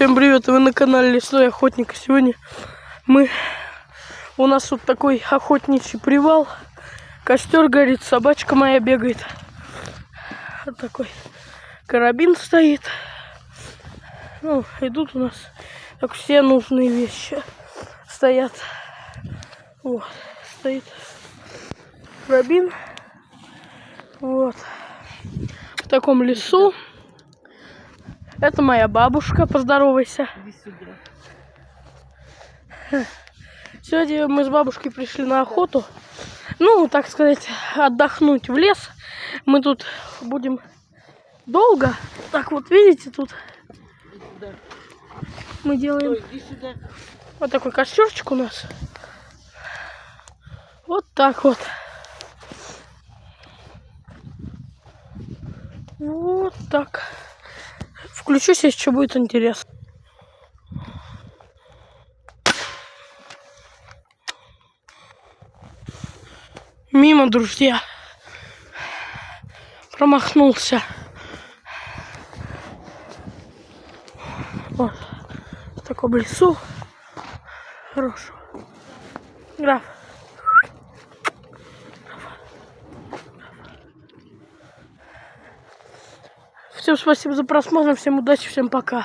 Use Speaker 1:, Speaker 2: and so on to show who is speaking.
Speaker 1: Всем привет, вы на канале Лесной Охотник. Сегодня у нас тут такой охотничий привал. Костер горит, собачка моя бегает. Вот такой карабин стоит. Ну, и тут у нас так все нужные вещи стоят. Вот, стоит карабин. Вот. В таком лесу. Это моя бабушка, поздоровайся. Сегодня мы с бабушкой пришли на охоту. Ну, так сказать, отдохнуть в лес. Мы тут будем долго. Так вот, видите, тут мы делаем вот такой костерчик у нас. Вот так вот. Вот так. Включусь, если что будет интересно. Мимо, друзья. Промахнулся. Вот. В таком лесу. Хорошо. Граф. Всем спасибо за просмотр. Всем удачи, всем пока.